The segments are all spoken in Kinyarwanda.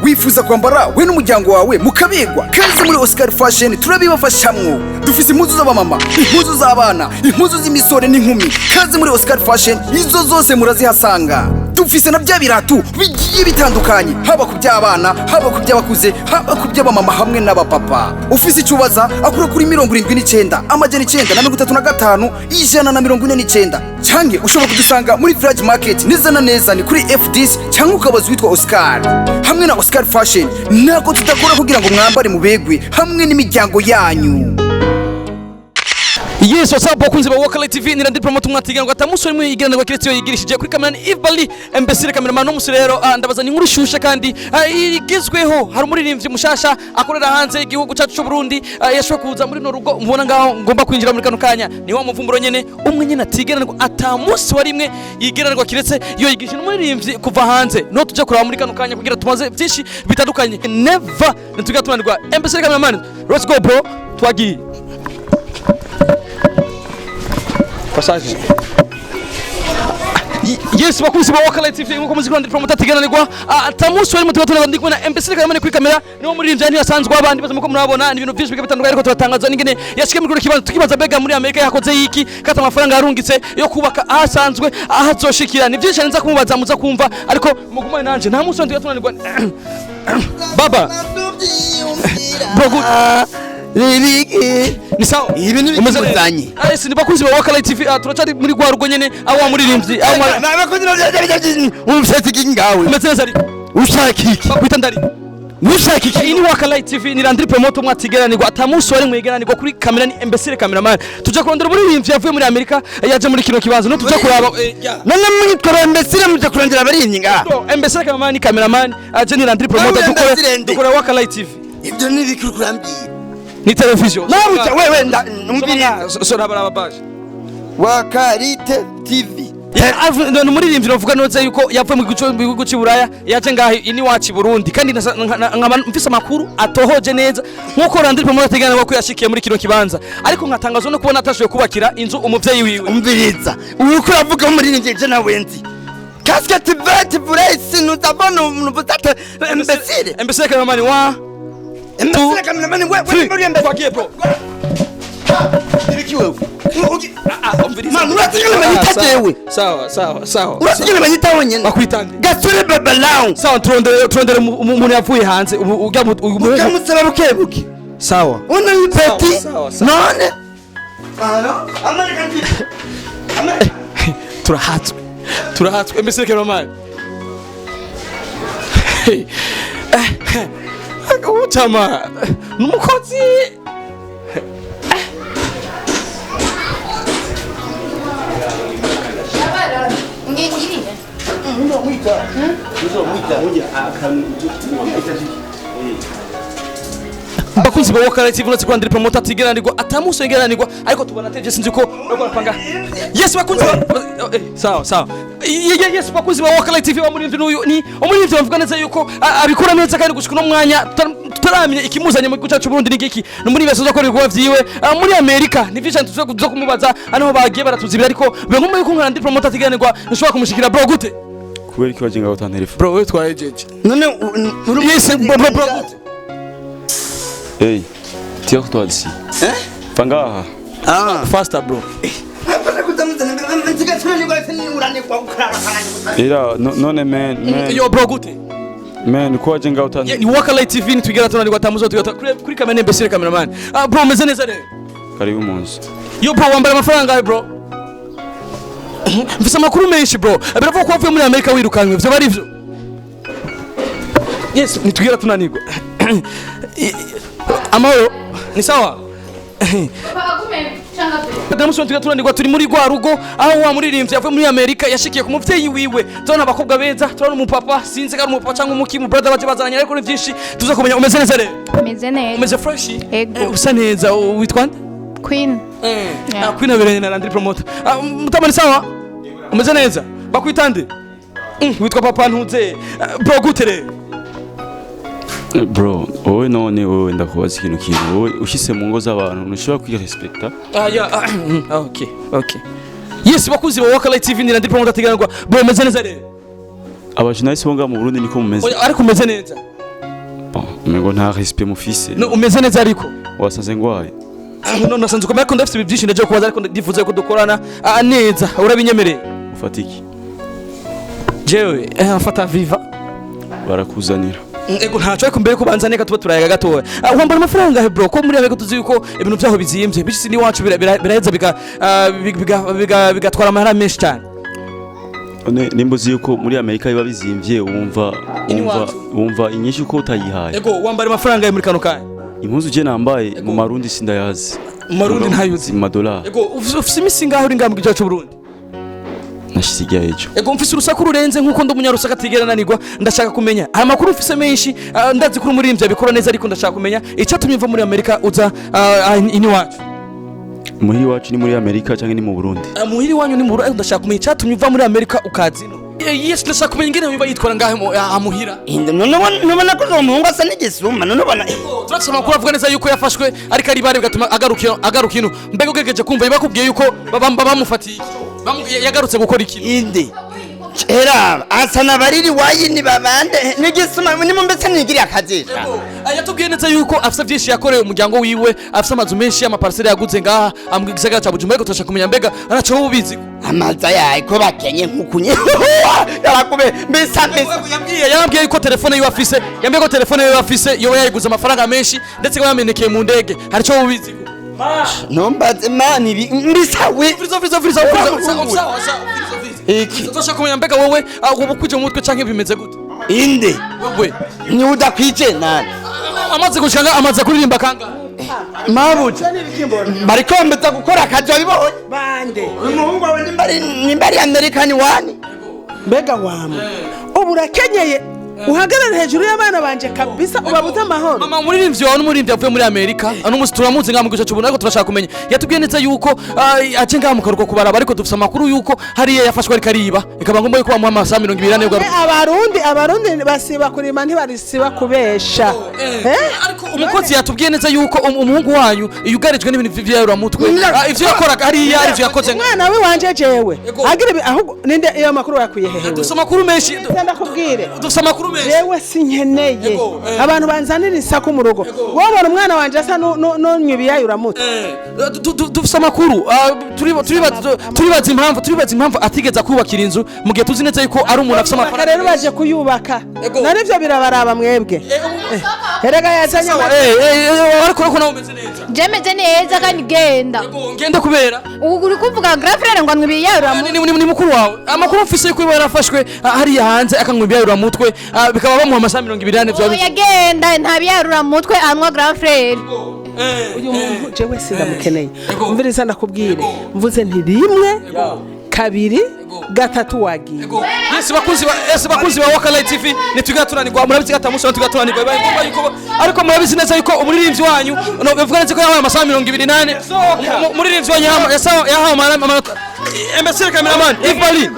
wifuza kwambara we n'umuryango wawe mukabegwa kaze muri Oscar Fashion turabibafashamwo dufise impuzu z'abamama impuzu z'abana impuzu z'imisore n'inkumi kaze muri Oscar Fashion izo zose murazihasanga dufise na bya biratu bigiye bitandukanye haba ku by'abana haba ku by'abakuze haba ku by'abamama hamwe n'abapapa ufise icubaza akura kuri 79 amajana 935 149 canke ushobora kudusanga muri Village Market neza na neza ni kuri F10 cyangwa ukabaza witwa Oscar hamwe na Oscar Fashion nako tudakora kugira ngo mwambare mubegwe hamwe n'imiryango yanyu. Yes, what's up bakunzi ba Wakala TV ni Randy Promote mwatigira ngo atamusore mwe yigirana ngo kiretse yigirishije kuri kamera Eve Bali Embasire cameraman no musirero ndabaza ni nkuru shushe kandi igizweho hari umuririmbyi mushasha akorera hanze igihugu cyacu cy'u Burundi yashwe kuza muri no rugo mubona ngaho ngomba kwinjira muri kano kanya ni wa muvumburo nyene umwe nyene atigirana ngo atamusi wari imwe yigirana ngo kiretse yo yigishije umuririmbyi kuva hanze no tuje kuraba muri kano kanya kugira tumaze byinshi bitandukanye never nituga tumanirwa Embasire cameraman let's go bro twagi passage. Yes, bakunzi ba Wakala TV nkuko muzi Randy Promote atigananirwa atamusi wari mutuba tunabandi kubona Embasire cameraman kuri kamera niwo muririmbyi yani yasanzwe abandi baza muko murabona ni ibintu byinshi bitandukanye ariko tubatangaza n'ingene yashike muri kibanza tukibaza bega muri Amerika yakoze yiki kata amafaranga yarungitse yo kubaka ahasanzwe ahazoshikira ni byinshi nza kumubaza muza kumva ariko mugumane nanje nta musi wandi tunanirwa baba bro good ni sawa ibi ni bizanye ese ni bakunzi ba Wakala TV turacari muri gwa rugo nyene aho muririmbyi aho umfite kingawe umeze ari ushakiki bakwita ndari ushakiki ini Wakala TV ni Randy Promote mwatigeranirwa atamusi wari mwigeranirwa kuri kamera ni Embasire cameraman tuje kurondera umuririmbyi yavuye muri Amerika yaje muri kino kibanza no tuje kuraba none mwitwa Embasire muje kurondera abarinyi nga Embasire cameraman aje ni Randy Promote dukora Wakala TV ibyo ni bikurambiye ni television nabuja wewe ndumvira sora barababaje Wakalite TV no muririmbyi novuga noze yuko yavuye mu gihugu cy'Iburaya yaje ngaho ini wacu Burundi kandi nkaba mfise amakuru atohoje neza nkuko Randy Promote ateganya ko yashikiye muri kino kibanza ariko nkatangazo no kubona atashoye kubakira inzu umuvyeyi wiwe umviriza uko uravuga umuririmbyi je nawe nzi casquette verte vraie nous avons vous êtes Embasire cameraman wa Embasire cameraman wewe muri Embasire bro Irikiwe man uratigana banyitajewe sawa uratigana banyitawe nyene bakwitande gasore babalaw sawa turondere umuntu yavuye hanze ujya ukamusaba bukebuke sawa una yipeti none American people turahatswe Embasire cameraman chama numukozi bakunzi ba Wakala TV notse Randy Promote atigeranirwa atamuso yegeranirwa ariko tubona teje sinzi ko bakora yes bakunzi sawa yes bakunzi ba Wakala TV bamurivye n'uyu ni umurivye bavuga neza yuko abikora neza kandi gushika no mwanya tutaramenya ikimuzanye mu gihugu cyacu Burundi n'igiki no muri beso zo korerwa vyiwe muri Amerika ni vision tuzo kumubaza anaho bagiye baratuzibira ariko benkume yuko Randy Promote atigeranirwa nshobora kumushikira bro gute kubera iki wajenga utantelefone bro we twajeje none yes bro gute hey tire-toi d'ici Fangaha faster bro Ira none man yo bro gute man ko wajenga utantelefone ni Wakala TV ni twigera tunanirwa tamuzo tugata kuri kamera Embasire cameraman bro meze neza rero karibu munsi yo bro wambara amafaranga bro mfise amakuru menshi bro biravuga ko wavuye muri Amerika wirukanwe byo bari byo yes ni twigera tunanirwa amahoro ni sawa Damuso tugatunanirwa turi muri gwa rugo aho wa muririmbyi yavuye muri Amerika yashikiye ku muvyeyi wiwe tubona abakobwa beza tubona umupapa sinzi ko ari umupapa cyangwa umukimu brother baje bazananye ariko ni byinshi tuza kumenya umeze neza rero umeze neza umeze fresh ego usa neza witwa nde Queen Queen abereye na Randy Promote mutamani sawa umeze neza bakwitande witwa papa ntuze bro gute rero bro wowe none wowe ndakubaza ikintu wowe ushise mu ngo z'abantu ntushobora kwirespecta okay yes bakuzi ba Wakala TV ni Randy Promote ateganirwa bro meze neza rero abajournaliste bo nga mu Burundi niko mumeze ariko umeze neza umengo nta respect mufise no umeze neza ariko wasanze ngwaye no nasanze ko mbako ndafite ibyinshi ndaje kubaza ariko ndifuze ko dukorana neza urabinyemereye ufatiki jewe mfata viva barakuzanira ego ntaco ariko mbere kubanza neka tuba turayaga gatoya wambara amafaranga he bro ko muri abego tuzi yuko ibintu byaho bizimvye bishisi ni wacu biraheza bigatwara amahera menshi cyane nimba uzi yuko muri Amerika biba bizimvye wumva inyinshi uko utayihaye ego wambara amafaranga ye muri kano kanya impuzu je nambaye mu marundi sindayazi mu marundi ntayuzi mu madolari ego ufise imisi ngaho uri ngambwe cyacu Burundi nashisigaye ejo ego mfise urusaku rurenze nkuko ndi umunyarusaka atigera nanirwa ndashaka kumenya aya makuru ufise menshi ndazi kuri muri imvya bikora neza ariko ndashaka kumenya icyatumye mva muri Amerika uza ini wacu muhiri wacu ni muri Amerika cyangwa ni mu Burundi muhiri wanyu ni mu Burundi ndashaka kumenya icyatumye uva muri Amerika ukazino yes ndashaka kumenya ingene wiba yitwara ngahe amuhira nubona ko uwo muhungu asa n'igisuma nubona turasoma makuru avuga neza yuko yafashwe ariko ari bare bigatuma agaruka ino mbega ugegeje kumva bakubwiye yuko bamufatiye yagarutse gukora ikintu inde era asana bariri wayini babande n'igisuma ni mu mbese nigiri akazisha yatubwiye neza yuko afisa byinshi yakoreye umuryango wiwe afisa amazu menshi y'amaparcelle yaguze ngaha amwigisagara ca Bujumbura ariko turashaka kumenya mbega araco ubizi amaza yayi ko bakenye nkukunye yarakube mbesa yambwiye ko telefone yiwe afise yambwiye ko telefone yiwe afise yo yayiguze amafaranga menshi ndetse ko yamenekeye mu ndege harico ubizi nombaze mani mbisawe iki ndashaka kumenya mbega wowe ubu kuje mu mutwe canke bimeze gute inde wowe ni udakwije nani amaze gushanga amaze kuririmba kanga mabuja bariko mbeza gukora akazi bibonye bande umuhungu wawe nimbari American wani mbega wamwe ubu urakenyeye uhagarara hejuru y'abana banje kabisa ubabuze amahoro mama muririmbyi wawe n'umuririmbyi avuye muri Amerika n'umunsi turamuzi ngaho mu gice cy'ubuntu ariko turashaka kumenya yatubwiye neza yuko aje ngaho mu karuko kubaraba ariko dufite amakuru yuko hariya yafashwe ariko ariba ikaba ngombwa yuko bamuha amasaha 24 abarundi basiba kurima ntibarisiba kubesha ariko umukozi yatubwiye neza yuko umuhungu wanyu yugarijwe n'ibintu vy'ayura mutwe ivyo yakoraga hariya ari ivyo yakoze mwana we wanje jewe agira ahubwo ninde iyo makuru yakwiye hehe dufite amakuru menshi ndakubwire dufite amakuru jewe sinkeneye abantu banzanira isaku mu rugo wabona umwana wanje asa n'onywi yayura mutwe dufite amakuru turibaza impamvu atigeza kubakira inzu mu gihe tuzi neza yuko ari umuntu afite amafaranga rero baje kuyubaka narivyo birabaraba mwebwe erega yazanye ariko nawe umeze neza jemeze neza kandi genda kubera ubu uri kuvuga grafrere ngo anwibiye yayura ni mukuru wawe amakuru mfise yuko yarafashwe hariya hanze akanwibiye yayura mutwe bikaba bamuha amasaha 24 byo yagenda nta byarura mutwe anywa grafrere uyu muntu jewe sindamukeneye umviriza ndakubwire mvuze nti rimwe kabiri gatatu wagiye yes bakunzi ba Wakala TV nitugatunanirwa murabizi gatamuso tugatunanirwa ariko murabizi neza yuko umuririmbyi wanyu bivuga neza ko yahaye amasaha 28 umuririmbyi wanyu yahawe amanota Imbesire cameraman Ifbali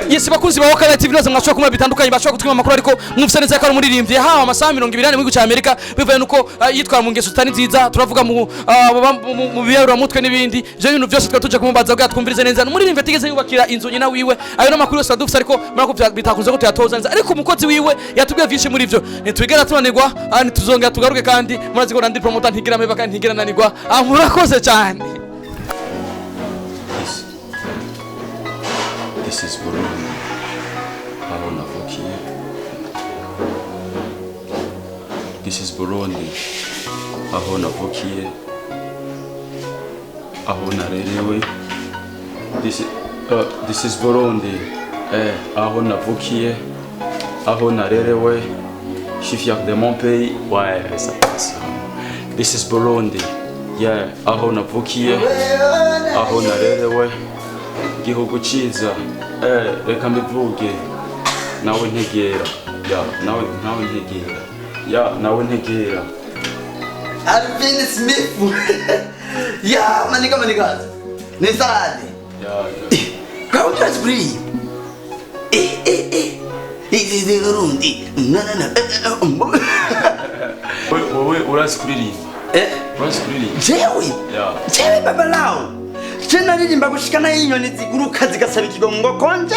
yes bakunzi ba Wakala TV nazo mwashobora kumva bitandukanye bashobora gutwima amakuru ariko mwufise neza ko ari umuririmbyi yahawe amasaha 28 mu gihugu cya Amerika bivuye nuko yitwara mu ngeso zitari nziza turavuga mu biyarura mutwe n'ibindi je ibintu byose twatuje kumubaza bwa twumvirize neza umuririmbyi atigeze yubakira inzu nyina wiwe ayo n'amakuru yose adufise ariko marako bitakunze ko tuyatoza neza ariko umukozi wiwe yatubwiye byinshi muri byo nitwigera tunanirwa tuzongera tugaruke kandi murazi ko ndi promoter ntigira meba kandi ntigira nanirwa murakoze cyane. This is Burundi, aho navukiye. This is Burundi, aho navukiye, aho narerewe. This is Burundi, aho navukiye, aho narerewe. Je suis fier de mon pays, ouais, ça passe. This is Burundi, yeah, aho navukiye, aho narerewe. Gihugu ciza reka mbivuge nawe ntegera nawe ntegera Alvin Smith ya maniga nesade kwa utras bri wowe urazi kuririmba Prince Lily. jewe Yeah. jewe baba lao je naririmba gushikana y'inyoni ziguruka zigasaba ikigongo konje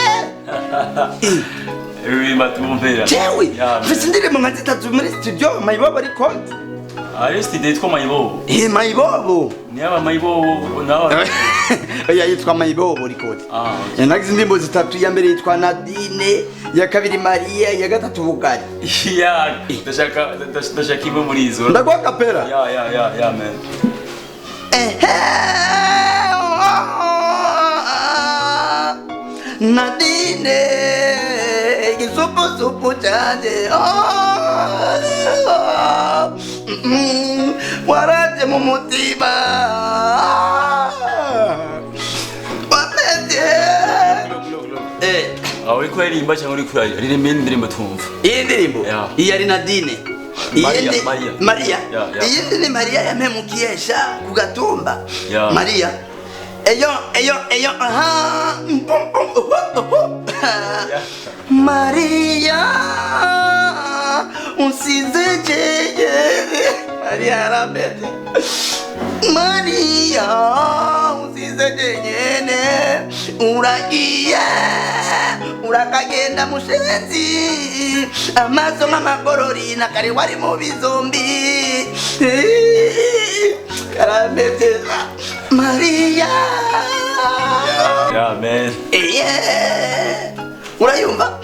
Ririmba tumvera. jewe Yeah, mfise indirimbo nka zitatu muri studio mayibobo record Aresti yitwa Mayibobo. mayibobo Ni aba Mayibobo nawe. oya yitwa mayibobo record Okay. nagize indirimbo zitatu iya mbere yitwa Nadine iya kabiri Maria iya gatatu Bugari Yeah, ndashaka imwe muri izo. ndaguha kapera Yeah, man. Nadine gisupu cyane waraje mu mutima wameze Uri kuririmba cyangwa uri kuririmba indirimbo tumva? iyi ndirimbo Yeah. iyi ari Nadine Maria. Maria Yeah. iyi ni Maria yamemukiyesha ku gatumba Yeah. Maria eyo aha Maria unsize jeye Maria arambete Maria unsize jeye uragiye urakagenda mushenzi amaso nk'amagorori na kare wari mu bizombi karambete Maria Yeah, man. urayumva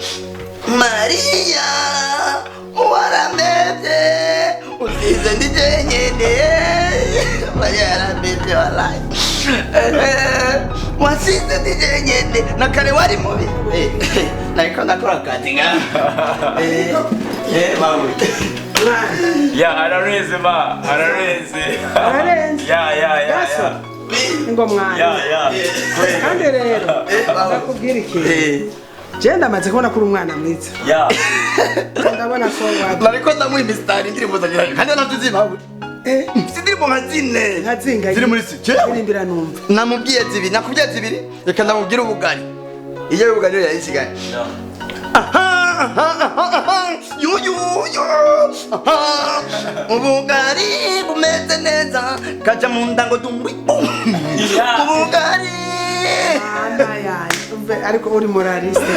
Maria waramete usize ndi jenyene Maria yaramete wallahi wasize ndi jenyene na kare wari mubi nariko ndakora akazi nga mawe Yeah, arareze ma, arareze. Ararenze. Yeah. ngo mwana Yeah. kandi rero ndakubwira iki je ndamaze kubona ko uri umwana mwiza Yeah. ndabona ko waje nariko ndamwimba star indirimbo zanjye kandi natuzibawe sindirimbo nka zine nkazinga ziri muri studio irimbira numva namubwiye zibiri nakubwiye zibiri reka ndamubwire ubugari iyo ubugari yayisigaye ubugari bumeze neza kaja mu ndango dungwi ubugari ariko uri moraliste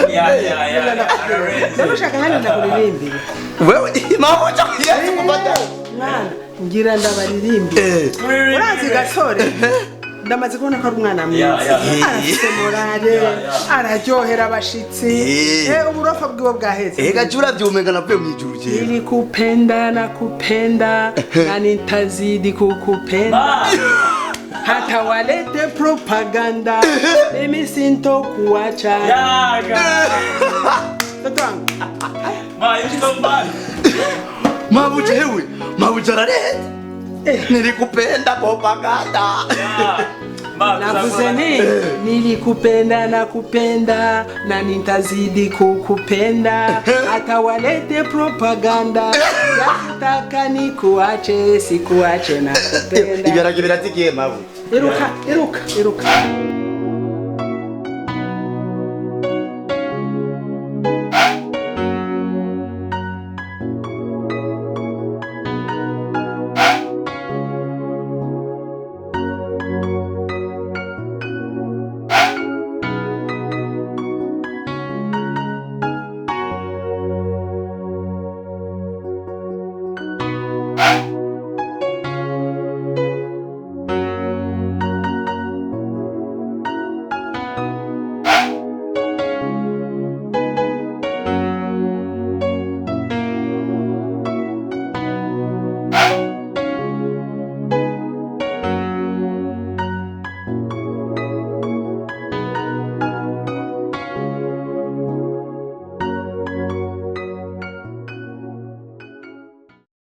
ndamushaka hano ndakuririmbira wewe mahoja yesi kubata mwana ngira ndabaririmbira urazi gasore ndamaze kubona ko ari umwana mwiza arafite morale araryohera abashitsi uburofa bwiwe bwaheze gacura byumega navuye mu ijuru je ili kupenda na kupenda na nitazidi kukupenda hata walete propaganda mimi sintokuacha mtoto wangu mabuja ararete nilikupenda propaganda navuze nilikupenda na kupenda na nitazidi kukupenda hata walete propaganda yakutaka nikuache sikuache na kupenda ibyarage biratikiye mabu iruka